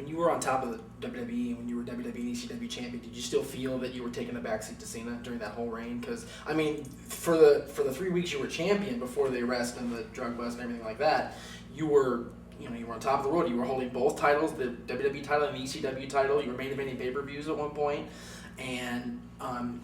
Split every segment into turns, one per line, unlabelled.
when you were on top of the WWE and when you were WWE and ECW champion, did you still feel that you were taking the backseat to Cena during that whole reign? Because I mean, for the 3 weeks you were champion before the arrest and the drug bust and everything like that, you were on top of the world. You were holding both titles, the WWE title and the ECW title. You were main eventing pay-per-views at one point. And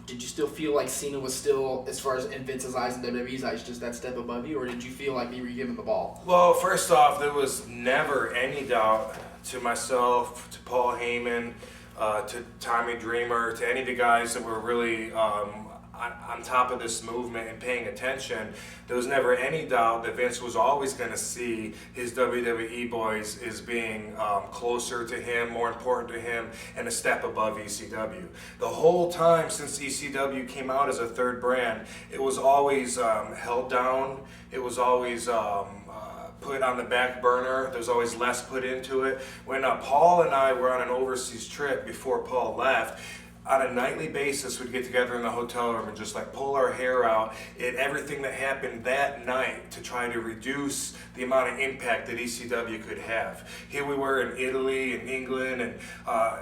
did you still feel like Cena was still, as far as in Vince's eyes and WWE's eyes, just that step above you, or did you feel like you were given the ball?
Well, first off, there was never any doubt to myself, to Paul Heyman, to Tommy Dreamer, to any of the guys that were really on top of this movement and paying attention. There was never any doubt that Vince was always going to see his WWE boys as being closer to him, more important to him, and a step above ECW. The whole time since ECW came out as a third brand, it was always held down. It was always put on the back burner. There was always less put into it. When Paul and I were on an overseas trip before Paul left, on a nightly basis, we'd get together in the hotel room and just like pull our hair out at everything that happened that night to try to reduce the amount of impact that ECW could have. Here we were in Italy and England, and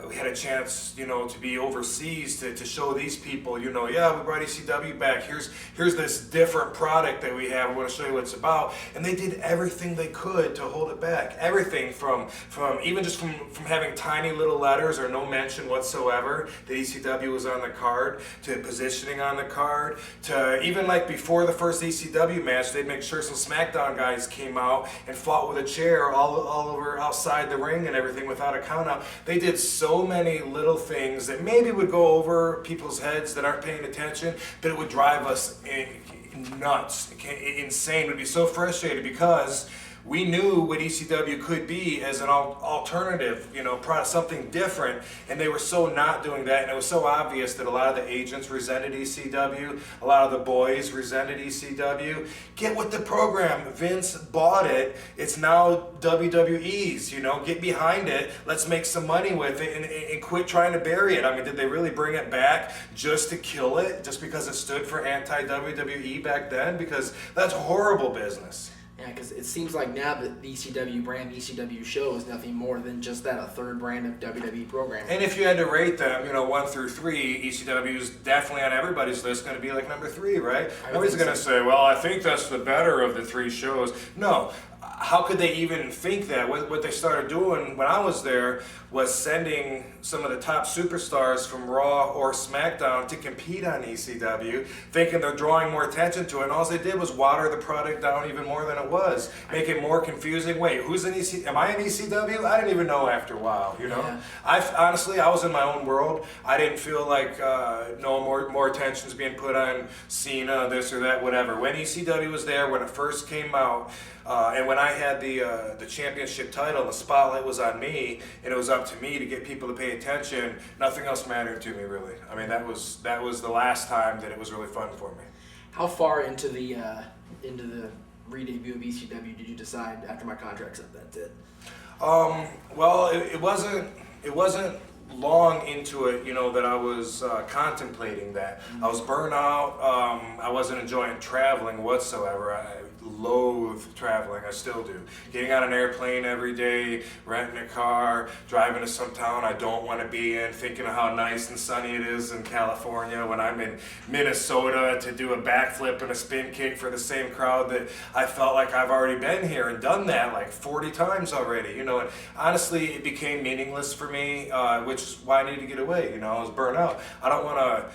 we had a chance, to be overseas to show these people, yeah, we brought ECW back. Here's this different product that we have. We want to show you what it's about. And they did everything they could to hold it back. Everything from even just from having tiny little letters or no mention whatsoever that ECW was on the card, to positioning on the card, to even like before the first ECW match, they'd make sure some SmackDown guys came out and fought with a chair all over outside the ring and everything without a count out. They did so many little things that maybe would go over people's heads that aren't paying attention, but it would drive us nuts, insane. We'd be so frustrated because we knew what ECW could be as an alternative, something different, and they were so not doing that, and it was so obvious that a lot of the agents resented ECW, a lot of the boys resented ECW. Get with the program. Vince bought it. It's now WWE's, get behind it. Let's make some money with it and quit trying to bury it. I mean, did they really bring it back just to kill it, just because it stood for anti-WWE back then? Because that's horrible business.
Yeah, because it seems like now that the ECW brand, the ECW show is nothing more than just that, a third brand of WWE programming.
And if you had to rate them, 1 through 3, ECW is definitely on everybody's list going to be like number 3, right? Nobody's going to say, well, I think that's the better of the 3 shows. No. How could they even think that? What they started doing when I was there was sending some of the top superstars from Raw or SmackDown to compete on ECW, thinking they're drawing more attention to it, and all they did was water the product down even more than it was, make it more confusing. Wait, who's in ECW? Am I in ECW? I didn't even know after a while, Yeah. Honestly, I was in my own world. I didn't feel like no more attention's being put on Cena, this or that, whatever. When ECW was there, when it first came out, and when I had the championship title, the spotlight was on me, and it was up to me to get people to pay attention. Nothing else mattered to me, really. I mean, that was the last time that it was really fun for me.
How far into the re-debut of ECW did you decide after my contract's up? That's it.
Well, it wasn't long into it, that I was contemplating that. I was burnt out. I wasn't enjoying traveling whatsoever. I loathe traveling. I still do. Getting on an airplane every day, renting a car, driving to some town I don't want to be in, thinking of how nice and sunny it is in California when I'm in Minnesota to do a backflip and a spin kick for the same crowd that I felt like I've already been here and done that like 40 times already, And honestly, it became meaningless for me, which is why I needed to get away. I was burnt out. I don't want to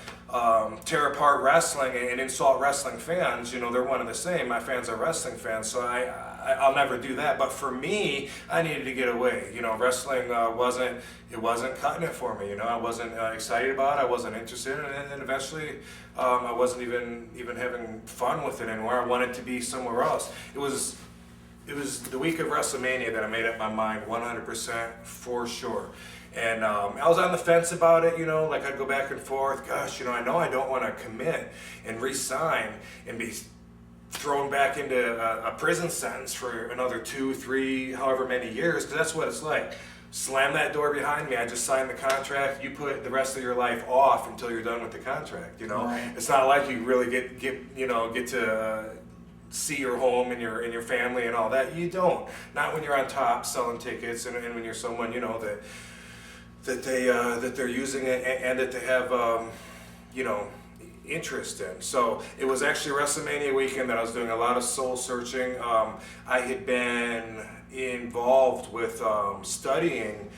tear apart wrestling and insult wrestling fans. They're one and the same. My fans are wrestling fans, so I'll never do that. But for me, I needed to get away. Wrestling wasn't cutting it for me. I wasn't excited about it. I wasn't interested in it, and eventually, I wasn't even having fun with it anymore. I wanted to be somewhere else. It was the week of WrestleMania that I made up my mind 100% for sure. And I was on the fence about it, like I'd go back and forth. Gosh, I know I don't want to commit and re-sign and be thrown back into a prison sentence for another 2, 3, however many years, because that's what it's like. Slam that door behind me. I just signed the contract. You put the rest of your life off until you're done with the contract.
Right.
It's not like you really get to see your home and your family and all that. You don't. Not when you're on top selling tickets and when you're someone, you know, that they're using it and that they have you know, interest in. So it was actually WrestleMania weekend that I was doing a lot of soul searching. I had been involved with studying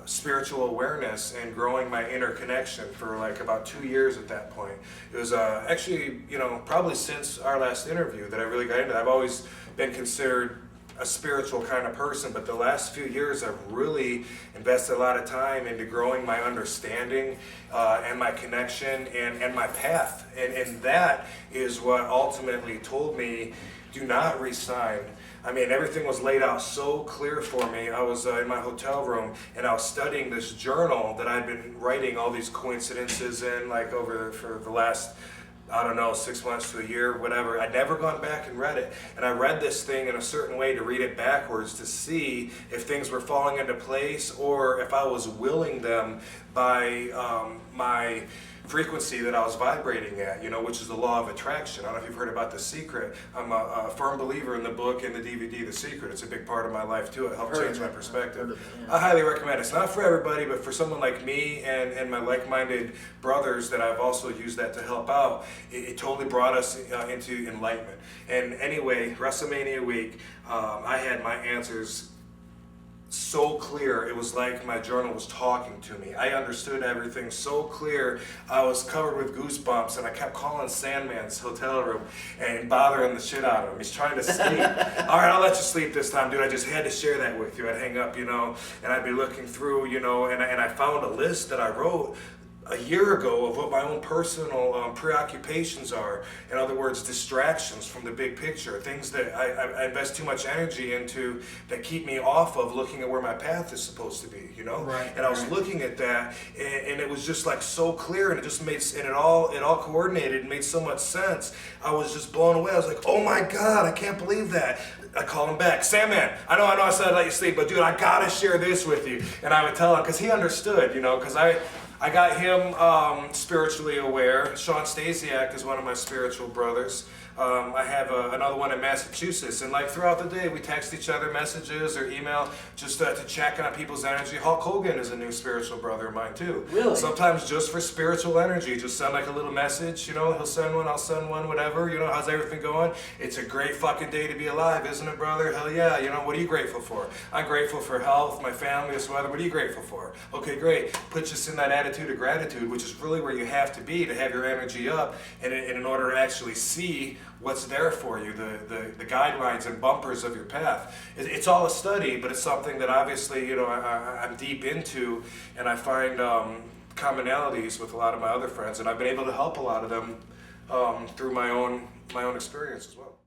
spiritual awareness and growing my inner connection for like about 2 years at that point. It was actually, you know, probably since our last interview that I really got into it. I've always been considered a spiritual kind of person, but the last few years I've really invested a lot of time into growing my understanding and my connection and my path. And that is what ultimately told me, do not resign. I mean, everything was laid out so clear for me. I was in my hotel room and I was studying this journal that I'd been writing all these coincidences in, like for the last, I don't know, 6 months to a year, whatever. I'd never gone back and read it. And I read this thing in a certain way to read it backwards to see if things were falling into place or if I was willing them by my frequency that I was vibrating at, you know, which is the law of attraction. I don't know if you've heard about The Secret. I'm a firm believer in the book and the DVD, The Secret. It's a big part of my life too. It helped change my perspective. I highly recommend it. It's not for everybody, but for someone like me and my like-minded brothers that I've also used that to help out, it totally brought us into enlightenment. And anyway, WrestleMania week, I had my answers so clear. It was like my journal was talking to me. I understood everything so clear. I was covered with goosebumps, and I kept calling Sandman's hotel room and bothering the shit out of him. He's trying to sleep. All right, I'll let you sleep this time, dude. I just had to share that with you. I'd hang up, you know, and I'd be looking through, you know, and I found a list that I wrote a year ago of what my own personal preoccupations are. In other words, distractions from the big picture, things that I invest too much energy into that keep me off of looking at where my path is supposed to be, you know?
Right,
and I was looking at that, and it was just like so clear, and it just made, and it all coordinated and made so much sense. I was just blown away. I was like, oh my God, I can't believe that. I call him back, Sandman, I know I said I'd let you sleep, but dude, I gotta share this with you. And I would tell him, because he understood, you know, because I got him spiritually aware. Sean Stasiak is one of my spiritual brothers. I have another one in Massachusetts, and like throughout the day we text each other messages or email just to check on people's energy. Hulk Hogan is a new spiritual brother of mine too.
Really?
Sometimes just for spiritual energy, just send like a little message, you know, he'll send one, I'll send one, whatever, you know, how's everything going? It's a great fucking day to be alive, isn't it, brother? Hell yeah, you know, what are you grateful for? I'm grateful for health, my family, this weather. What are you grateful for? Okay, great. Put us in that attitude of gratitude, which is really where you have to be to have your energy up, and in order to actually see what's there for you, the guidelines and bumpers of your path. It's all a study, but it's something that obviously, you know, I'm deep into, and I find commonalities with a lot of my other friends, and I've been able to help a lot of them through my own experience as well.